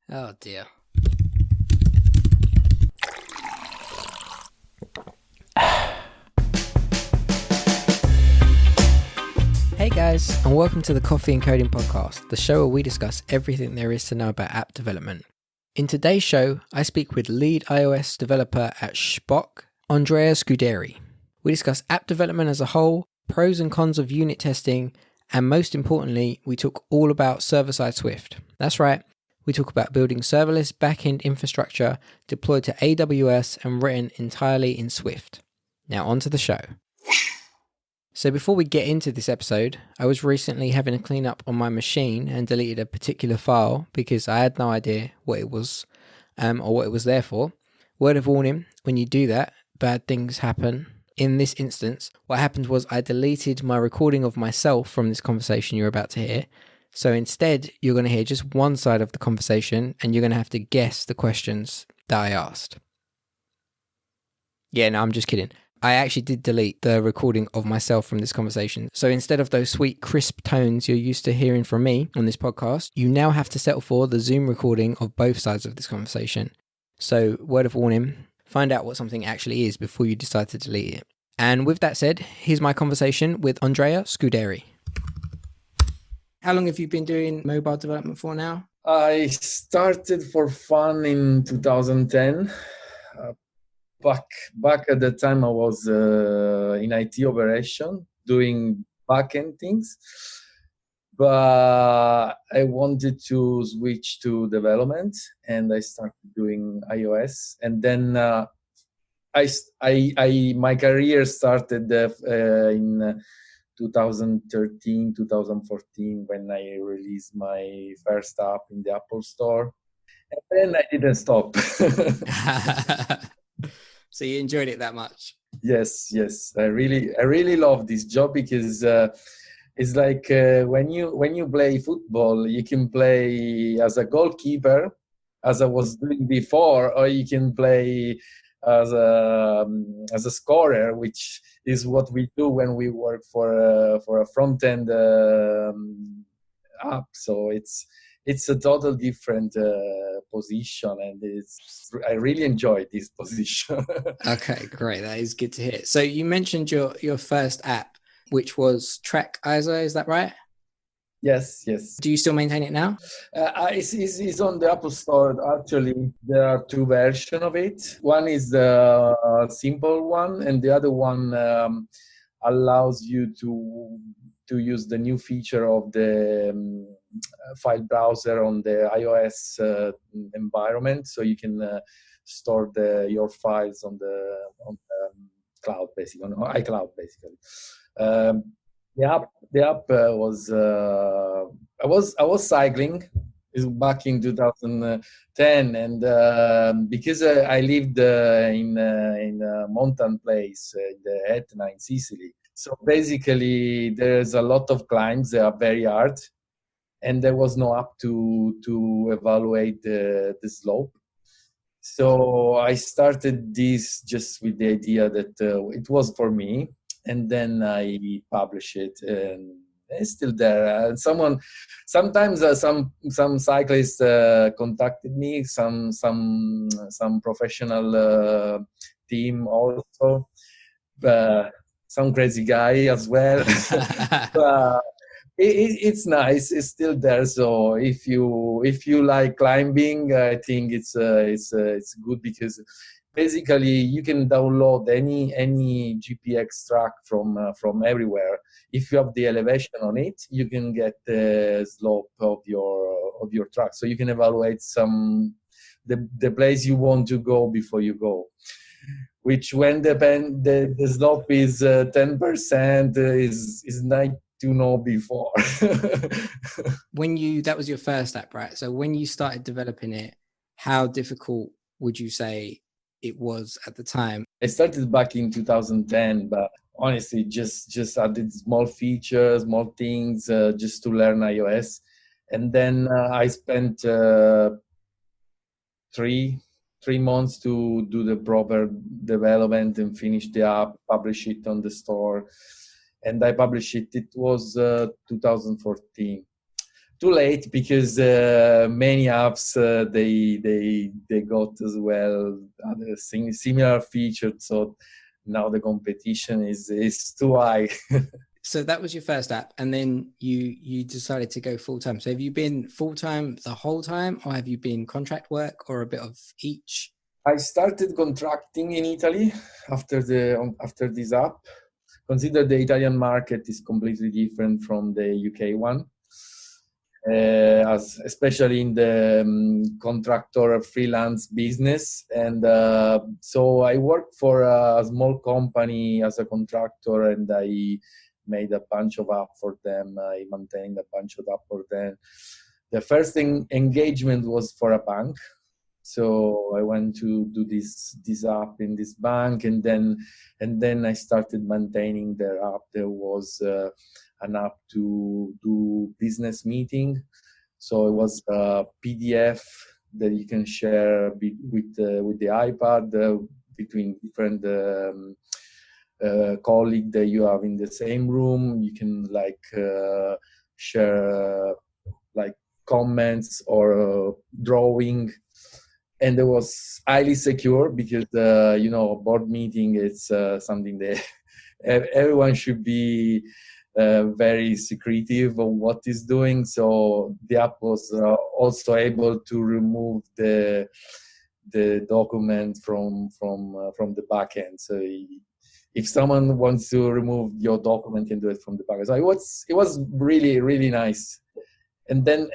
Oh dear. Hey guys, and welcome to the Coffee and Coding Podcast, the show where we discuss everything there is to know about app development. In today's show, I speak with lead iOS developer at Schpock, Andrea Scuderi. We discuss app development as a whole, pros and cons of unit testing, and most importantly, we talk all about server-side Swift. That's right, we talk about building serverless backend infrastructure deployed to AWS and written entirely in Swift. Now on to the show. So before we get into this episode, I was recently having a clean up on my machine and deleted a particular file because I had no idea what it was or what it was there for. Word of warning, when you do that, bad things happen. In this instance, what happened was I deleted my recording of myself from this conversation you're about to hear. So instead, you're going to hear just one side of the conversation and you're going to have to guess the questions that I asked. Yeah, no, I'm just kidding. I actually did delete the recording of myself from this conversation. So instead of those sweet, crisp tones you're used to hearing from me on this podcast, you now have to settle for the Zoom recording of both sides of this conversation. So, word of warning, find out what something actually is before you decide to delete it. And with that said, here's my conversation with Andrea Scuderi. How long have you been doing mobile development for now? I started for fun in 2010. Back at the time, I was in IT operation doing backend things, but I wanted to switch to development, and I started doing iOS. And then my career started in 2013, 2014 when I released my first app in the Apple Store, and then I didn't stop. So you enjoyed it that much? Yes. I really love this job because it's like when you play football, you can play as a goalkeeper, as I was doing before, or you can play as a scorer, which is what we do when we work for a front end app. So it's a total different position, and I really enjoyed this position. Okay, great. That is good to hear. So you mentioned your first app, which was Trackyzer, is that right? Yes. Do you still maintain it now? It's on the Apple Store. Actually, there are two versions of it. One is the simple one, and the other one allows you to use the new feature of the file browser on the iOS environment, so you can store your files on the cloud, basically on iCloud, basically. The app was I was cycling back in 2010, and because I lived in a mountain place, the Etna in Sicily. So basically, there's a lot of climbs that are very hard, and there was no app to evaluate the slope. So I started this just with the idea that it was for me, and then I published it, and it's still there. Sometimes some cyclists contacted me, some professional team also, some crazy guy as well. But it's nice. It's still there. So if you like climbing, I think it's good because basically you can download any GPX track from everywhere. If you have the elevation on it, you can get the slope of your track, so you can evaluate the place you want to go before you go. Which when the slope is 10% is nice to know before. That was your first app, right? So when you started developing it, how difficult would you say it was at the time? I started back in 2010, but honestly, just added small features, small things, just to learn iOS. And then I spent 3 months to do the proper development and finish the app, publish it on the store. And I published it. It was 2014. too late because many apps they got as well other similar features. So now the competition is too high. So that was your first app, and then you decided to go full time. So have you been full time the whole time, or have you been contract work, or a bit of each? I started contracting in Italy after this app. Consider the Italian market is completely different from the UK one, especially in the contractor freelance business. And so I worked for a small company as a contractor, and I made a bunch of apps for them. I maintained a bunch of apps for them. The first engagement was for a bank. So I went to do this app in this bank, and then I started maintaining their app. There was an app to do business meeting, so it was a PDF that you can share with the iPad between different colleagues that you have in the same room. You can share like comments or drawing. And it was highly secure because a board meeting it's something that everyone should be very secretive of what is doing. So the app was also able to remove the document from the backend. So if someone wants to remove your document, can do it from the backend. So it was really, really nice. And then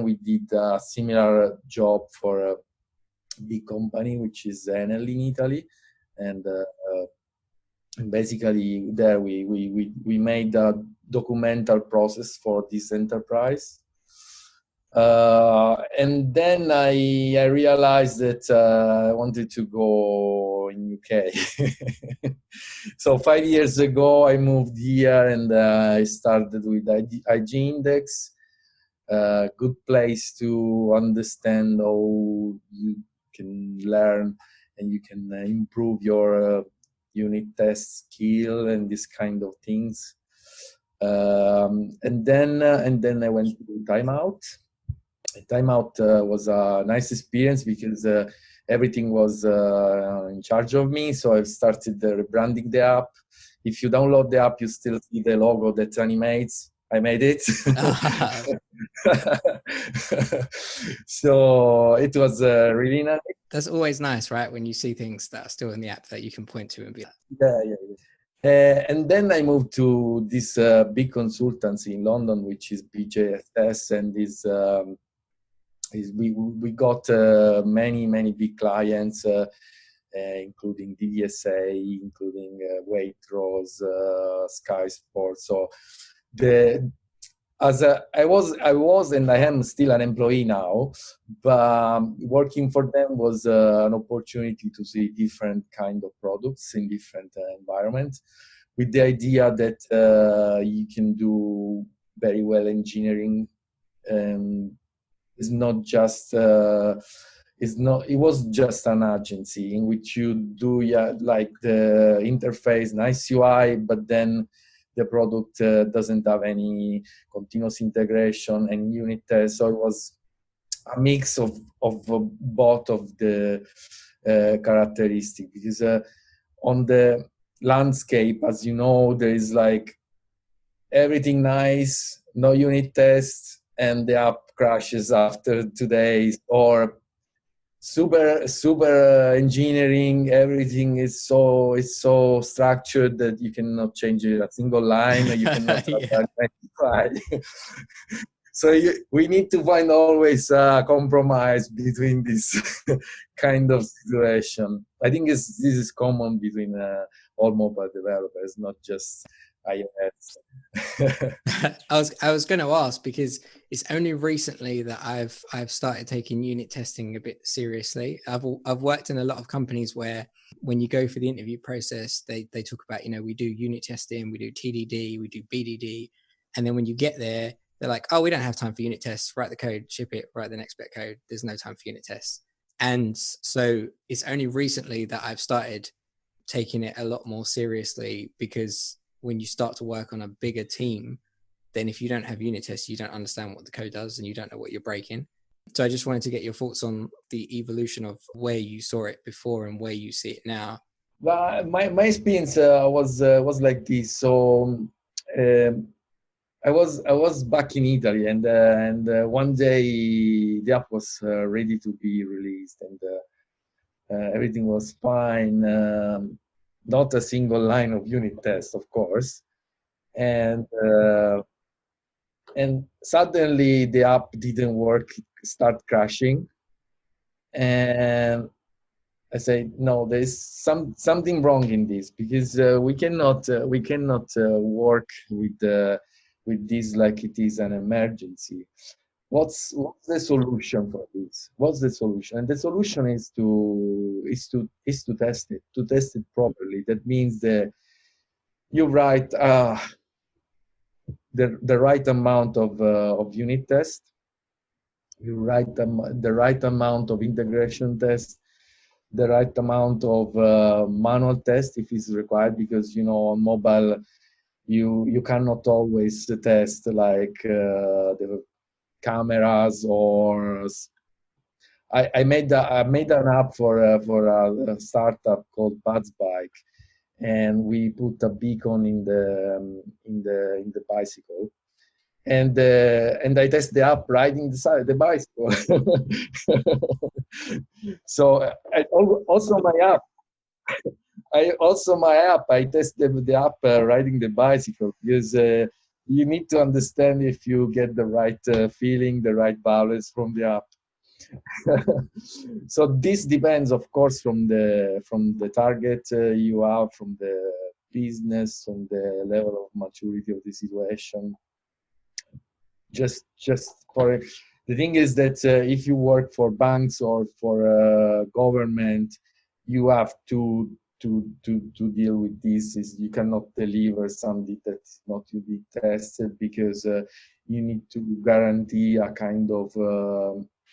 we did a similar job for a big company, which is Enel in Italy, and basically there we made a documental process for this enterprise. And then I realized that I wanted to go in UK. So 5 years ago, I moved here, and I started with IG Index. Good place to understand how you can learn and you can improve your unit test skill and this kind of things. And then I went to Timeout. Timeout was a nice experience because everything was in charge of me. So I started rebranding the app. If you download the app, you still see the logo that animates. I made it. So it was really nice. That's always nice, right? When you see things that are still in the app that you can point to and be like, yeah. And then I moved to this big consultancy in London, which is BJSS, and we got many big clients, including DVSA, including Waitrose, Sky Sports. So I was and I am still an employee now, but working for them was an opportunity to see different kind of products in different environments, with the idea that you can do very well engineering. It's not just it was just an agency in which you do like the interface, nice UI, but then the product doesn't have any continuous integration and unit test. So it was a mix of both of the characteristics, because on the landscape, as you know, there is like everything nice, no unit test, and the app crashes after 2 days, or super engineering. Everything is so structured that you cannot change a single line. You cannot try. So we need to find always a compromise between this kind of situation. I think this is common between all mobile developers, not just iOS. I was going to ask, because it's only recently that I've started taking unit testing a bit seriously. I've worked in a lot of companies where when you go for the interview process, they talk about, we do unit testing, we do TDD, we do BDD, and then when you get there, they're like, oh, we don't have time for unit tests. Write the code, ship it, write the next bit of code. There's no time for unit tests. And so it's only recently that I've started taking it a lot more seriously, because when you start to work on a bigger team, then if you don't have unit tests, you don't understand what the code does and you don't know what you're breaking. So I just wanted to get your thoughts on the evolution of where you saw it before and where you see it now. Well, my experience was like this. So I was back in Italy, and one day the app was ready to be released, and everything was fine. Not a single line of unit test, of course, and suddenly the app didn't work, start crashing, and I say no. There's something wrong in this, because we cannot work with this like it is an emergency. What's the solution for this? What's the solution? And the solution is to test it properly. That means that you write the right amount of unit test. You write the right amount of integration test, the right amount of manual test if it's required, because on mobile you cannot always test like the cameras. Or I made an app for a startup called Buds Bike, and we put a beacon in the bicycle, and I test the app riding the bicycle. So also my app. I tested the app riding the bicycle, because you need to understand if you get the right feeling, the right balance from the app. So this depends, of course, from the target you have, from the business, from the level of maturity of the situation. Just for the thing is that if you work for banks or for government, you have to deal with this. Is you cannot deliver something that's not to be tested, because you need to guarantee a kind of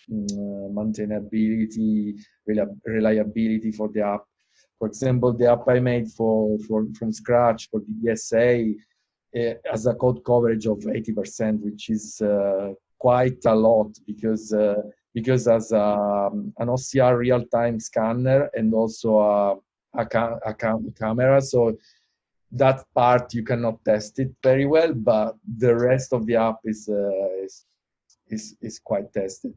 maintainability, reliability for the app. For example, the app I made from scratch for the DSA has a code coverage of 80%, which is quite a lot, because as an OCR real-time scanner and also a camera, so that part you cannot test it very well, but the rest of the app is quite tested.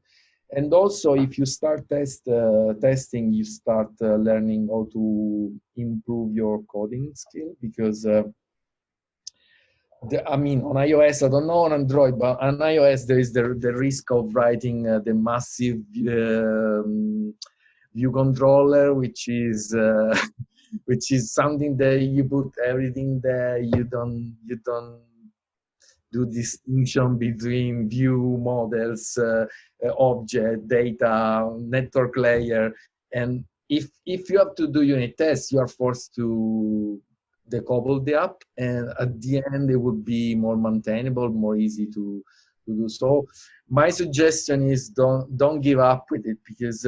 And also, if you start testing, you start learning how to improve your coding skill, because on iOS, I don't know on Android, but on iOS there is the risk of writing the massive view controller, which is something that you put everything there. You don't do distinction between view, models, object, data, network layer, and if you have to do unit tests, you are forced to decouple the app, and at the end it would be more maintainable, more easy to do so. My suggestion is don't give up with it, because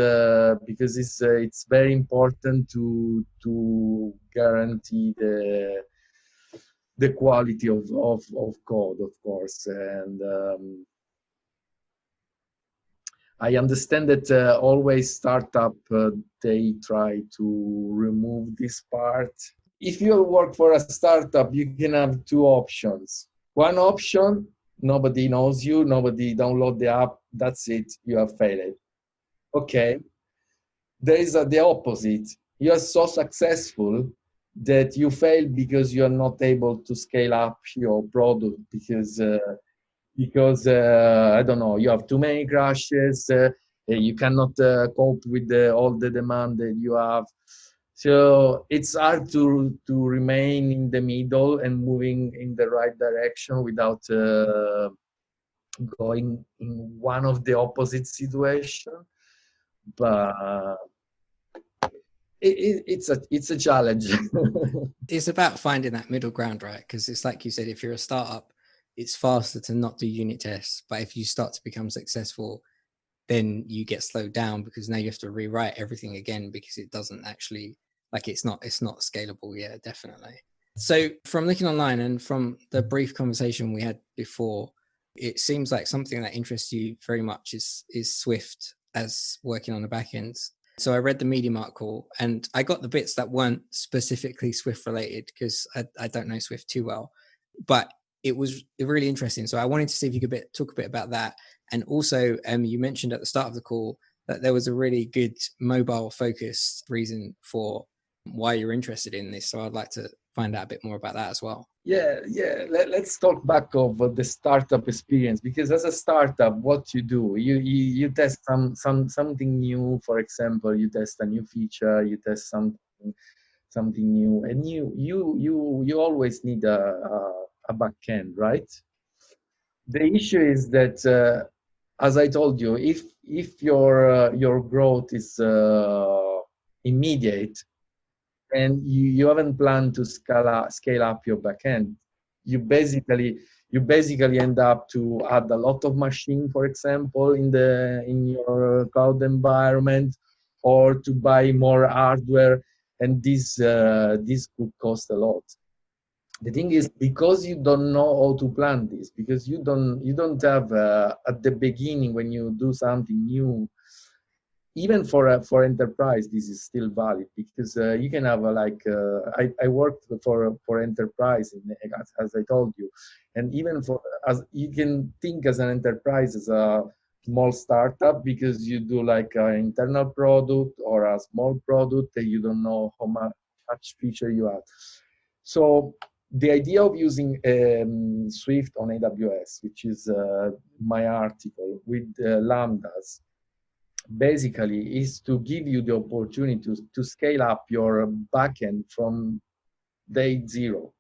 it's very important to guarantee the quality of code, of course. And I understand that always startup they try to remove this part. If you work for a startup, you can have two options. One option, nobody knows you, nobody download the app, that's it, you have failed. Okay. There is the opposite. You are so successful that you fail because you are not able to scale up your product, because I don't know, you have too many crashes, you cannot cope with all the demand that you have. So it's hard to remain in the middle and moving in the right direction without going in one of the opposite situation. But it's a challenge. It's about finding that middle ground, right? Because it's like you said, if you're a startup, it's faster to not do unit tests. But if you start to become successful, then you get slowed down, because now you have to rewrite everything again, because it doesn't actually, like, it's not scalable. Yeah, definitely. So from looking online and from the brief conversation we had before, it seems like something that interests you very much is Swift as working on the back end. So I read the Medium article and I got the bits that weren't specifically Swift related because I don't know Swift too well, but it was really interesting. So I wanted to see if you could talk a bit about that. And also you mentioned at the start of the call that there was a really good mobile focused reason for why you're interested in this. So I'd like to find out a bit more about that as well. Yeah. Let's talk back of the startup experience, because as a startup, what you do, you test something new. For example, you test a new feature, you test something new, and you always need a backend, right? The issue is that, as I told you, if your growth is immediate, and you haven't planned to scale up your backend, you basically end up to add a lot of machine, for example, in your cloud environment, or to buy more hardware, and this could cost a lot. The thing is, because you don't know how to plan this, because you don't have at the beginning, when you do something new, even for enterprise, this is still valid, because you can have I worked for enterprise as I told you, and even as you can think as an enterprise as a small startup, because you do like an internal product or a small product that you don't know how much feature you have. So the idea of using Swift on AWS, which is my article with Lambdas, basically is to give you the opportunity to scale up your backend from day zero.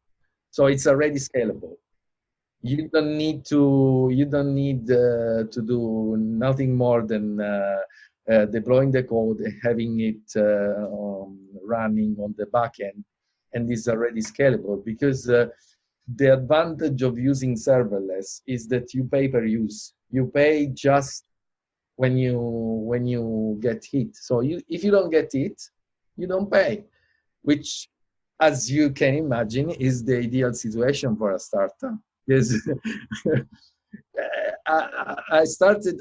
So it's already scalable. You don't need to do nothing more than deploying the code, having it running on the backend, and it's already scalable, because the advantage of using serverless is that you pay per use. You pay just when you get hit. So if you don't get hit, you don't pay, which, as you can imagine, is the ideal situation for a startup. Yes. I started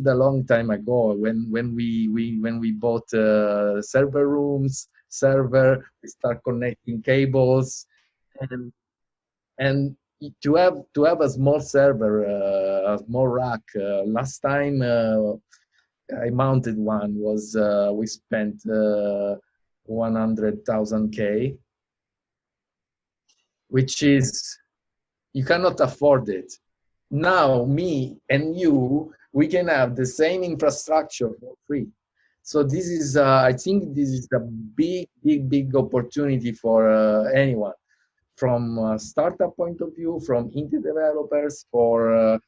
a long time ago when we bought server rooms, we start connecting cables, and to have a small server, a small rack. Last time I mounted one was we spent 100,000 K, which is, you cannot afford it. Now me and you, we can have the same infrastructure for free. So this is I think this is a big opportunity for anyone, from a startup point of view, from indie developers, for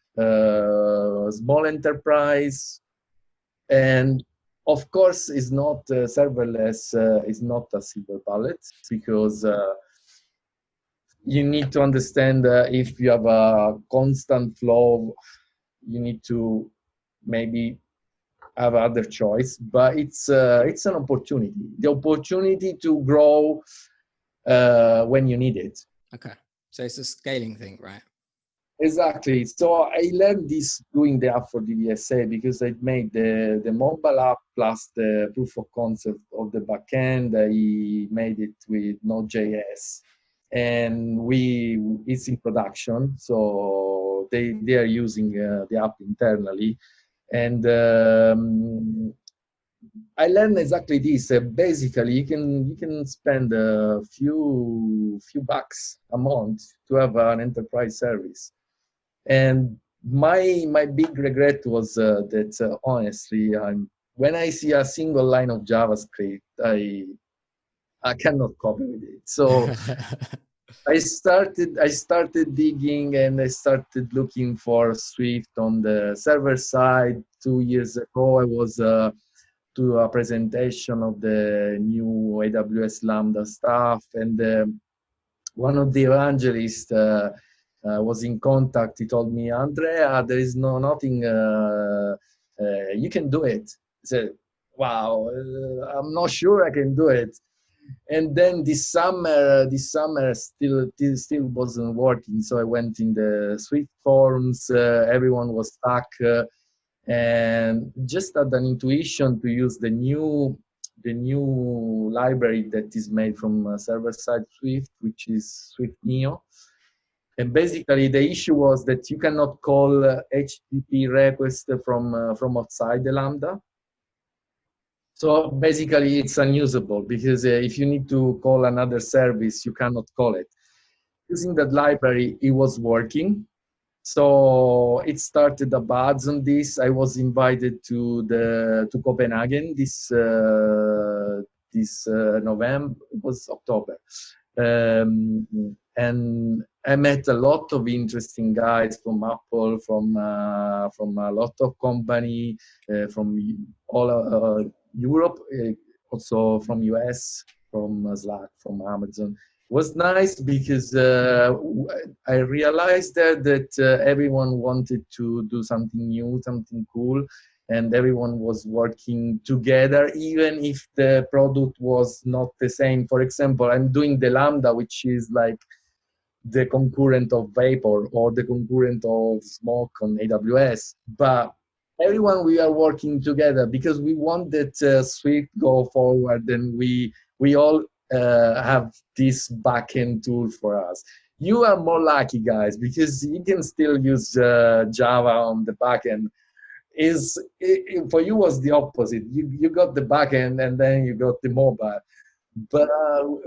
small enterprise. And of course, is not serverless is not a silver bullet, because you need to understand if you have a constant flow, you need to maybe have other choice. But it's an opportunity, the opportunity to grow when you need it. Okay, so it's a scaling thing, right? Exactly. So I learned this doing the app for DVSA, because I made the mobile app plus the proof of concept of the backend. I made it with Node.js, and it's in production. So they are using the app internally, and I learned exactly this. Basically, you can spend a few bucks a month to have an enterprise service. And my big regret was that honestly, when I see a single line of JavaScript, I cannot copy with it. So I started digging, and I started looking for Swift on the server side. 2 years ago, I was to a presentation of the new AWS Lambda stuff, and one of the evangelists was in contact. He told me, Andrea, there is nothing, you can do it. I said, wow, I'm not sure I can do it. And then this summer still wasn't working. So I went in the Swift forums. Everyone was stuck, and just had an intuition to use the new library that is made from server-side Swift, which is Swift Neo. And basically, the issue was that you cannot call HTTP request from outside the Lambda. So basically, it's unusable because if you need to call another service, you cannot call it. Using that library, it was working. So it started a buzz on this. I was invited to Copenhagen this November. It was October. And I met a lot of interesting guys from Apple, from a lot of company, from all Europe, also from US, from Slack, from Amazon. It was nice because I realized that everyone wanted to do something new, something cool, and everyone was working together, even if the product was not the same. For example, I'm doing the Lambda, which is like the concurrent of Vapor or the concurrent of Smoke on AWS, but everyone, we are working together because we want that Swift go forward, and we all have this backend tool for us. You are more lucky, guys, because you can still use Java on the backend. For you was the opposite. You got the backend and then you got the mobile. But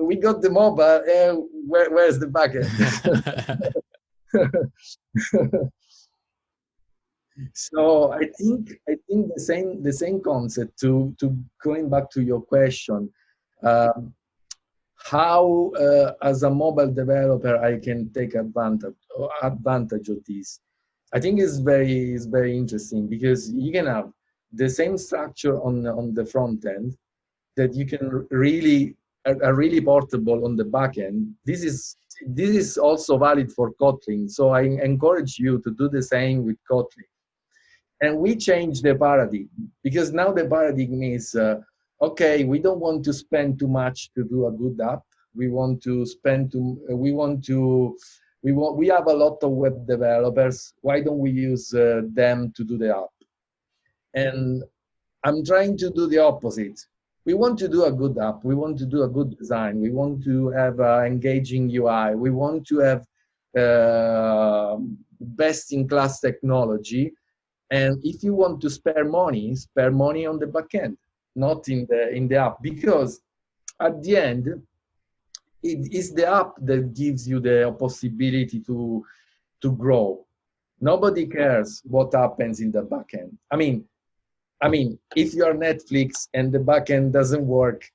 we got the mobile, and where's the backend? So I think the same concept. To going back to your question, how as a mobile developer I can take advantage of this. I think it's very interesting because you can have the same structure on the front end that you can really are really portable on the back end. This is also valid for Kotlin. So I encourage you to do the same with Kotlin. And we change the paradigm because now the paradigm is okay. We don't want to spend too much to do a good app. We want to spend to. We have a lot of web developers. Why don't we use them to do the app? And I'm trying to do the opposite. We want to do a good app. We want to do a good design. We want to have engaging UI. We want to have best-in-class technology. And if you want to spare money on the backend, not in the app, because at the end, it is the app that gives you the possibility to grow. Nobody cares what happens in the backend. I mean, if you're Netflix and the backend doesn't work.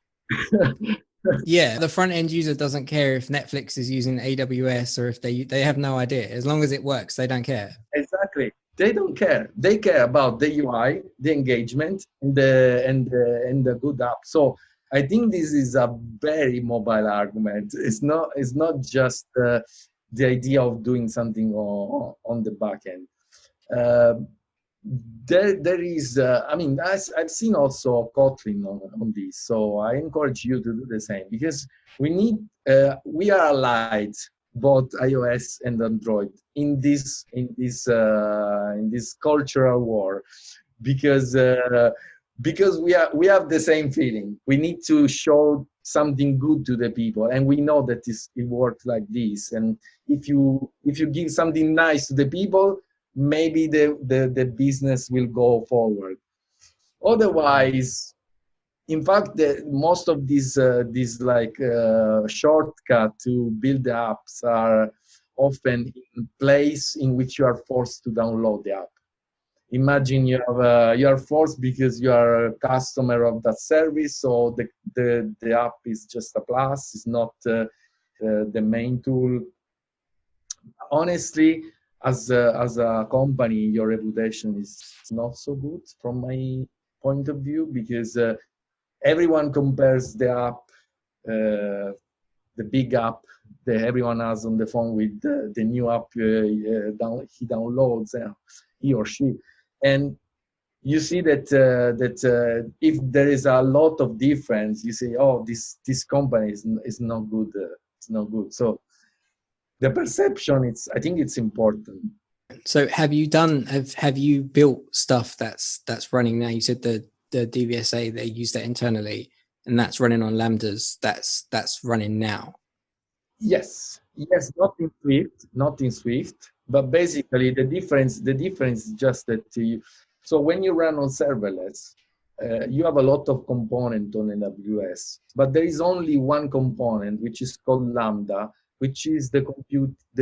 Yeah, the front end user doesn't care if Netflix is using AWS or if they have no idea. As long as it works, they don't care. Exactly. They don't care. They care about the UI, the engagement, and the good app. So I think this is a very mobile argument. It's not just the idea of doing something on the back end. There is, I've seen also Kotlin on this, so I encourage you to do the same because we are allied, both iOS and Android, in this cultural war, because we have the same feeling. We need to show something good to the people, and we know that it works like this. And if you give something nice to the people, maybe the business will go forward. Otherwise, in fact, most of these shortcut to build the apps are often in place in which you are forced to download the app. Imagine you are forced because you are a customer of that service, so the app is just a plus. It's not the main tool. Honestly, as a company, your reputation is not so good from my point of view because everyone compares the app, the big app that everyone has on the phone with the new app he downloads, he or she, and you see that if there is a lot of difference, you say, oh, this company is not good. It's not good. So the perception, I think it's important. So have you built stuff that's running now? You said the DVSA, they use that internally, and that's running on Lambdas. That's running now. Yes, not in Swift, but basically the difference is just that so when you run on serverless, you have a lot of component on AWS, but there is only one component which is called Lambda, which is the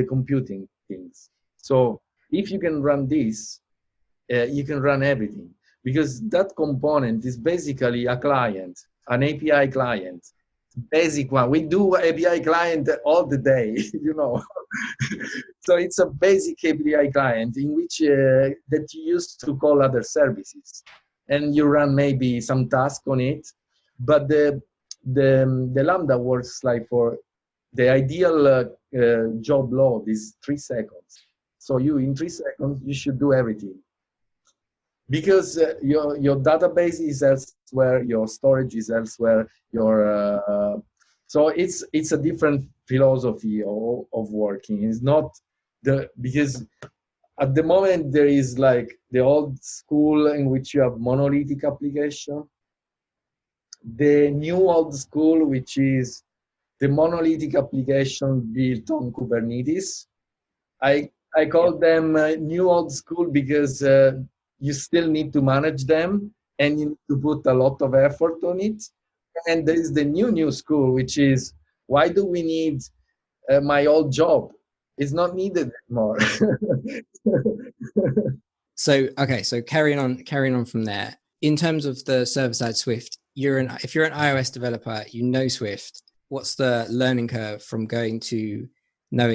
computing things. So if you can run this, you can run everything, because that component is basically a client, an API client. Basic one. We do API client all the day, you know. So it's a basic API client in which that you use to call other services, and you run maybe some task on it. But the Lambda works like for the ideal job load is 3 seconds. So you in 3 seconds you should do everything, because your database is elsewhere, your storage is elsewhere, so it's a different philosophy of working. It's not because at the moment there is like the old school in which you have monolithic application, the new old school which is the monolithic application built on Kubernetes. I call them new old school because you still need to manage them and you need to put a lot of effort on it. And there is the new school, which is, why do we need my old job? It's not needed anymore. So carrying on from there, in terms of the server-side Swift, if you're an iOS developer, you know Swift. What's the learning curve from going to know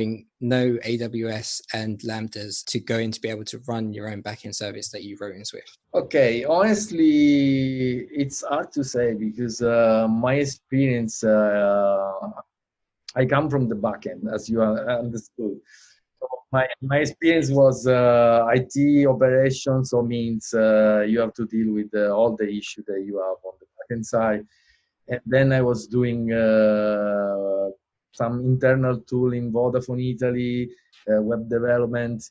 AWS and Lambdas to going to be able to run your own backend service that you wrote in Swift? Okay, honestly, it's hard to say because my experience, I come from the backend, as you understood. So my experience was IT operations, so means you have to deal with all the issues that you have on the backend side. And then I was doing some internal tool in Vodafone Italy, web development.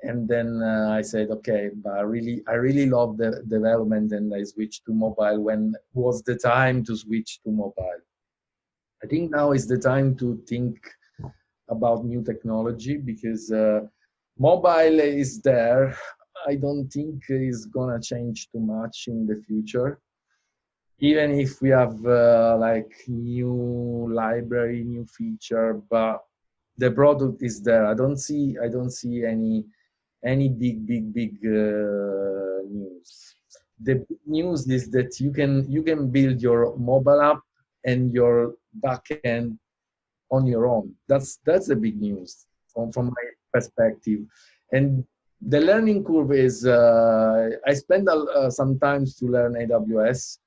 And then I said, okay, but I really love the development, and I switched to mobile when was the time to switch to mobile. I think now is the time to think about new technology, because mobile is there. I don't think it's gonna change too much in the future. Even if we have like new library, new feature, but the product is there. I don't see any big news. The big news is that you can build your mobile app and your backend on your own. That's the big news from my perspective. And the learning curve is I spend some time to learn AWS.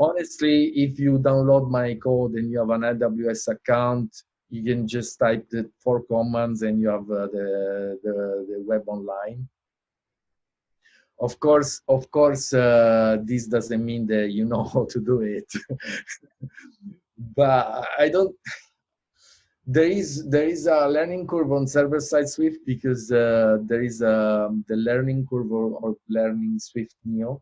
Honestly, if you download my code and you have an AWS account, you can just type the 4 commands and you have the web online. Of course, this doesn't mean that you know how to do it. But I don't. There is a learning curve on server-side Swift because there is the learning curve or learning Swift Neo,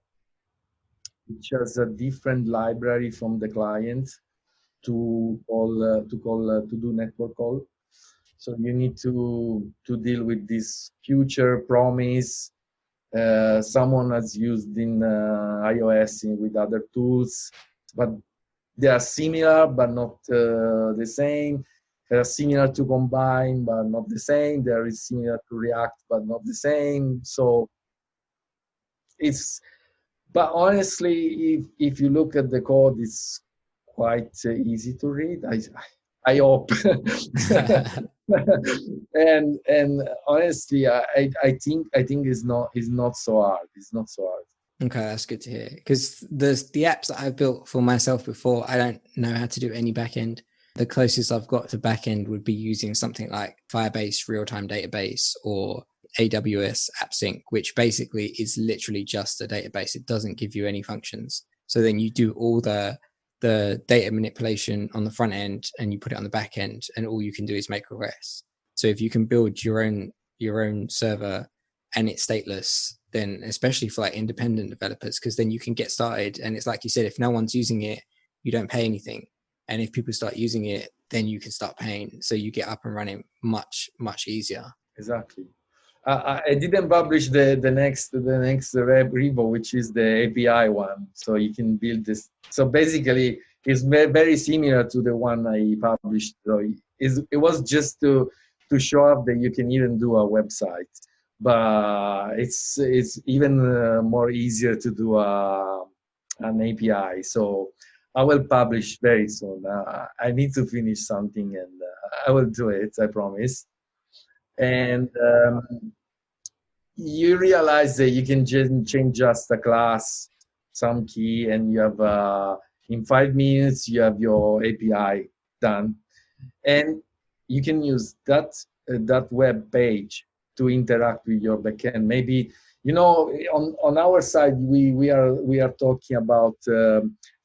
which has a different library from the client to do network call. So you need to deal with this future promise. Someone has used in iOS with other tools, but they are similar but not the same. They are similar to Combine but not the same. They are similar to React but not the same. So but honestly, if you look at the code, it's quite easy to read. I hope. and honestly, I think it's not so hard. It's not so hard. Okay, that's good to hear. Because the apps that I've built for myself before, I don't know how to do any backend. The closest I've got to backend would be using something like Firebase real-time database or AWS AppSync, which basically is literally just a database. It doesn't give you any functions. So then you do all the data manipulation on the front end and you put it on the back end, and all you can do is make requests. So if you can build your own server and it's stateless, then especially for like independent developers, because then you can get started. And it's like you said, if no one's using it, you don't pay anything. And if people start using it, then you can start paying. So you get up and running much, much easier. Exactly. I didn't publish the next repo, which is the API one. So you can build this. So basically, it's very similar to the one I published. So it was just to show up that you can even do a website, but it's even more easier to do an API. So I will publish very soon. I need to finish something, and I will do it. I promise. And you realize that you can change just a class, some key, and you have in 5 minutes you have your API done, and you can use that web page to interact with your backend. Maybe on our side we are talking about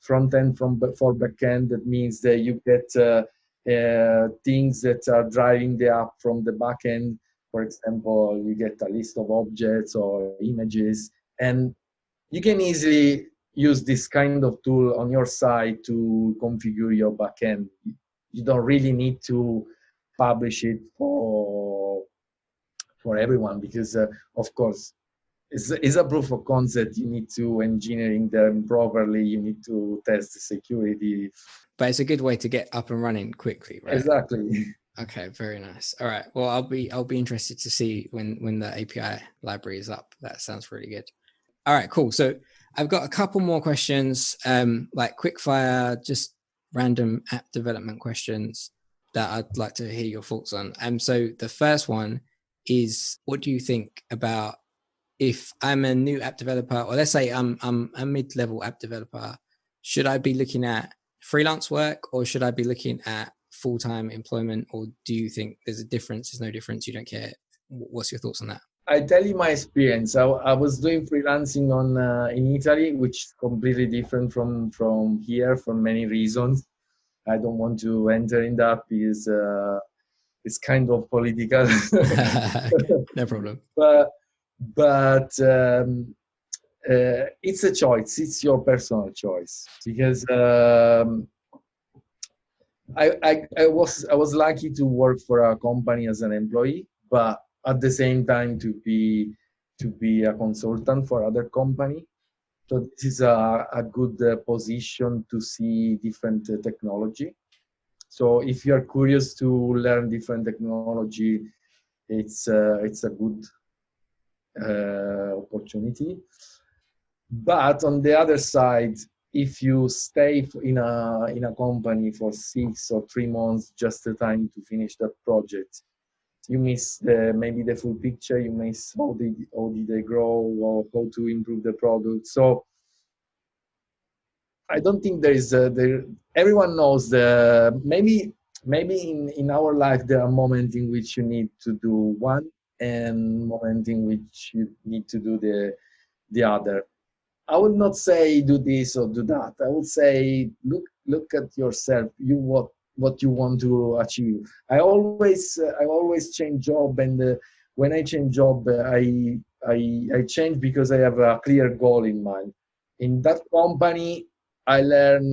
front end for backend. That means that you get things that are driving the app from the backend. For example, you get a list of objects or images, and you can easily use this kind of tool on your side to configure your backend. You don't really need to publish it for everyone, because of course it's a proof of concept. You need to engineering them properly. You need to test the security. But it's a good way to get up and running quickly, right? Exactly. Okay, very nice. All right. Well, I'll be interested to see when the API library is up. That sounds really good. All right, cool. So I've got a couple more questions, like quick fire, just random app development questions that I'd like to hear your thoughts on. So the first one is, what do you think about if I'm a new app developer, or let's say I'm a mid-level app developer, should I be looking at freelance work, or should I be looking at full-time employment, or do you think there's a difference? There's no difference. You don't care. What's your thoughts on that? I tell you my experience. I was doing freelancing in Italy, which is completely different from here for many reasons. I don't want to enter in that because it's kind of political. No problem. But it's a choice. It's your personal choice, because I was lucky to work for a company as an employee, but at the same time to be a consultant for other company. So this is a good position to see different technology. So if you are curious to learn different technology, it's a good opportunity. But on the other side, if you stay in a company for 6 or 3 months, just the time to finish that project, you miss maybe the full picture. You miss how did they grow, or how to improve the product. So I don't think there is everyone knows maybe in our life there are moments in which you need to do one, and moments in which you need to do the other. I would not say do this or do that. I would say look at yourself. What you want to achieve. I always change job, and when I change job, I change because I have a clear goal in mind. In that company, I learn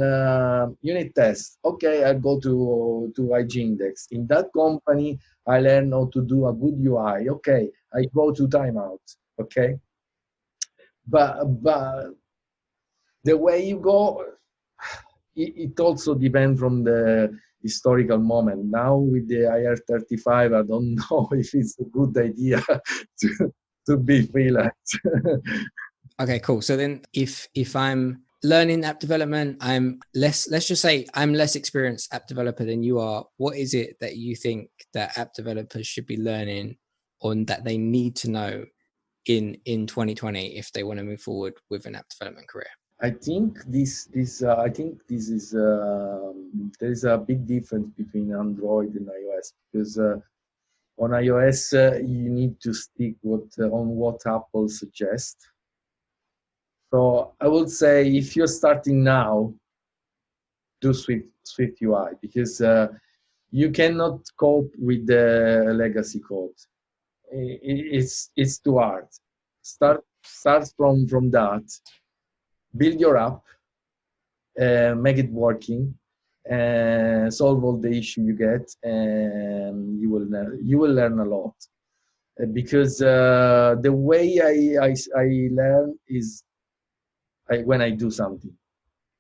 unit tests. Okay, I go to IG Index. In that company, I learn how to do a good UI. Okay, I go to Timeout. Okay, but the way you go, it also depends from the historical moment. Now with the IR35, I don't know if it's a good idea to be freelance. Okay, cool. So then if I'm learning app development, let's just say I'm less experienced app developer than you are. What is it that you think that app developers should be learning, or that they need to know in 2020 if they want to move forward with an app development career? I think this is there is a big difference between Android and iOS, because On iOS, you need to stick on what Apple suggests. So I would say if you're starting now, do Swift UI, because you cannot cope with the legacy code. It's too hard. Start from that. Build your app, make it working, and solve all the issue you get, and you will learn a lot. Because the way I learn is when I do something.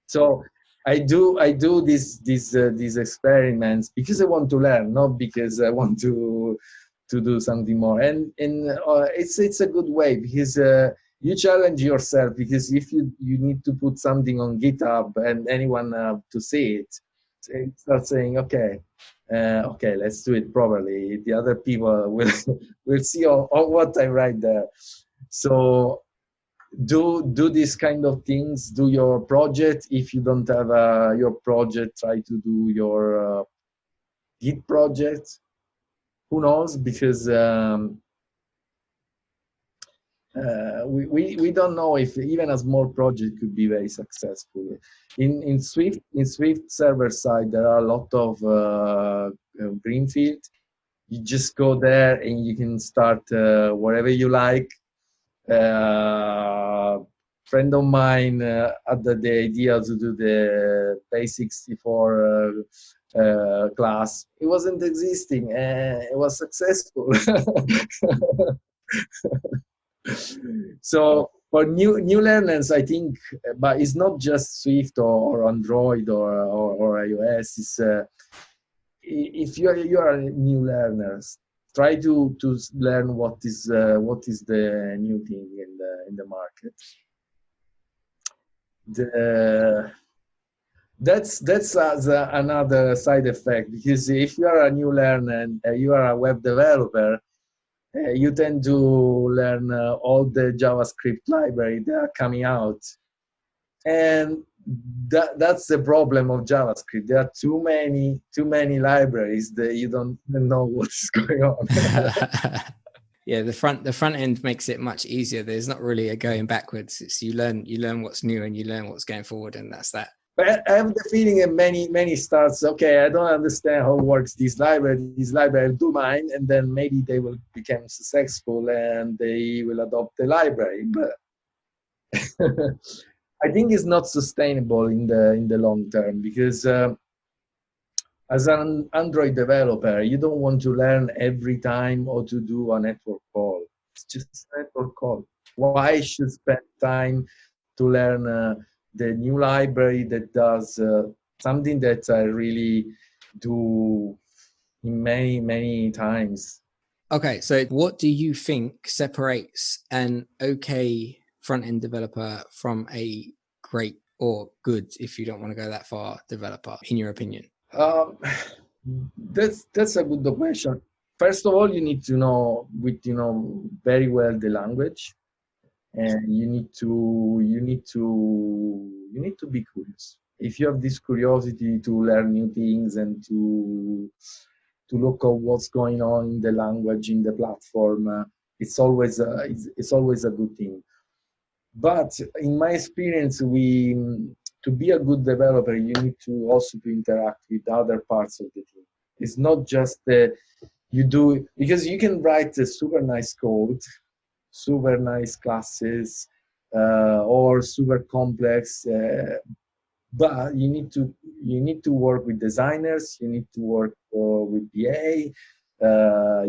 So I do these experiments because I want to learn, not because I want to do something more. And it's a good way, because you challenge yourself, because if you need to put something on GitHub and anyone to see it, start saying, okay, let's do it properly. The other people will see all what I write there. So do these kind of things. Do your project. If you don't have your project, try to do your Git project. Who knows? Because we don't know if even a small project could be very successful. In Swift server side, there are a lot of greenfield. You just go there and you can start wherever you like. Friend of mine had the idea to do the base64 class. It wasn't existing, and it was successful. So for new learners, I think, but it's not just Swift or Android or iOS. It's if you are new learners, try to learn what is the new thing in the market. That's another side effect, because if you are a new learner and you are a web developer, you tend to learn all the JavaScript library that are coming out, and that's the problem of JavaScript. There are too many libraries that you don't know what's going on. Yeah, the front end makes it much easier. There's not really a going backwards. It's you learn what's new and you learn what's going forward, and that's that. But I have the feeling that many starts, okay, I don't understand how it works this library, do mine, and then maybe they will become successful and they will adopt the library. But I think it's not sustainable in the long term, because as an Android developer, you don't want to learn every time how to do a network call. It's just a network call. Why should spend time to learn the new library that does something that I really do in many times? Okay, so what do you think separates an okay front-end developer from a great or good, if you don't want to go that far, developer, in your opinion? That's a good question. First of all, you need to know very well the language, and you need to be curious. If you have this curiosity to learn new things and to look at what's going on in the language, in the platform, it's always a good thing. But in my experience, to be a good developer, you need to also to interact with other parts of the team. It's not just you do, because you can write a super nice code, super nice classes, or super complex, but you need to work with designers, you need to work with BA,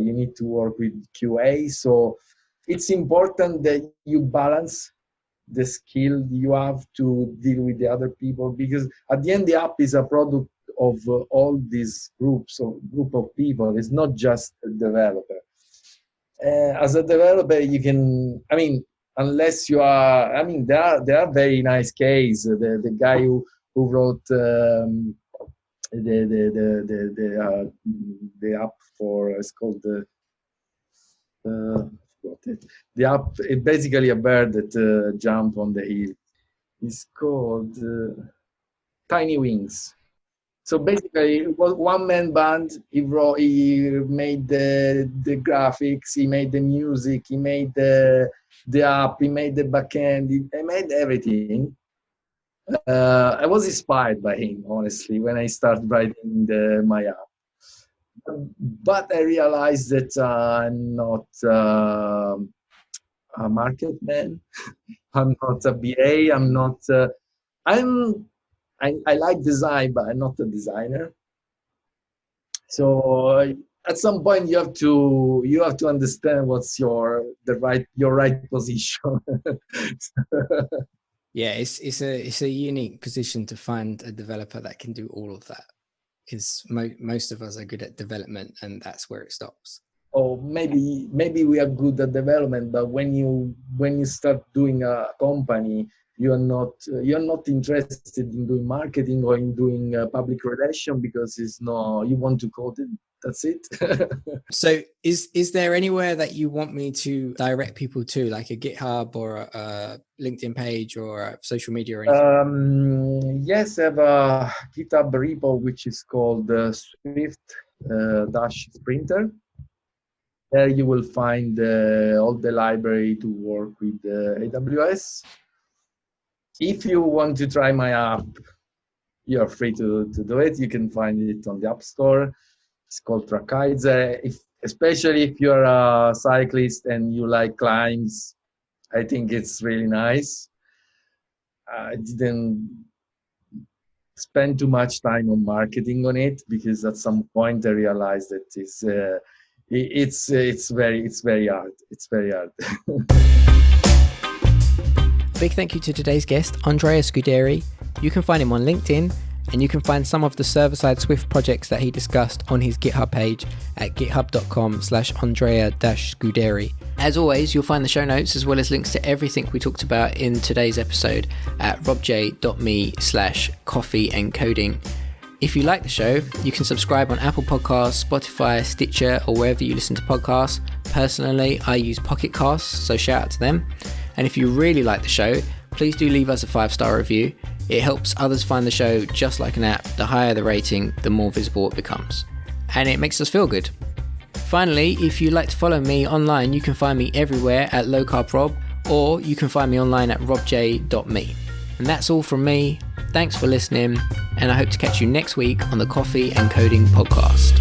you need to work with QA. So it's important that you balance the skill you have to deal with the other people, because at the end the app is a product of all these group of people. It's not just a developer. As a developer, you can, unless you are, there are very nice cases. The guy who wrote the app for, it's called the app. It's basically a bird that jump on the hill. It's called Tiny Wings. So basically, it was one-man band. He made the graphics, he made the music, he made the app, he made the backend, he made everything. I was inspired by him, honestly, when I started writing my app. But I realized that I'm not a market man. I'm not a BA. I'm not. I like design, but I'm not a designer. So at some point you have to understand what's your right position. Yeah, it's a unique position to find a developer that can do all of that, because most of us are good at development, and that's where it stops. Or maybe we are good at development, but when you start doing a company, you're not interested in doing marketing or in doing public relation, because it's no, you want to code it. That's it. So is there anywhere that you want me to direct people to, like a GitHub or a LinkedIn page or a social media or anything? Yes, I have a GitHub repo which is called Swift Sprinter. There you will find all the library to work with AWS. If you want to try my app, you're free to do it. You can find it on the App Store. It's called Trackyzer. Especially if you're a cyclist and you like climbs, I think it's really nice. I didn't spend too much time on marketing on it, because at some point I realized that it's very hard. It's very hard. Big thank you to today's guest, Andrea Scuderi. You can find him on LinkedIn, and you can find some of the server-side Swift projects that he discussed on his GitHub page at github.com/Andrea-Scuderi. As always, you'll find the show notes as well as links to everything we talked about in today's episode at robj.me/coffeeandcoding. If you like the show, you can subscribe on Apple Podcasts, Spotify, Stitcher, or wherever you listen to podcasts. Personally, I use Pocket Casts, so shout out to them. And if you really like the show, please do leave us a 5-star review. It helps others find the show. Just like an app, the higher the rating, the more visible it becomes. And it makes us feel good. Finally, if you'd like to follow me online, you can find me everywhere at lowcarbrob, or you can find me online at robj.me. And that's all from me. Thanks for listening, and I hope to catch you next week on the Coffee and Coding podcast.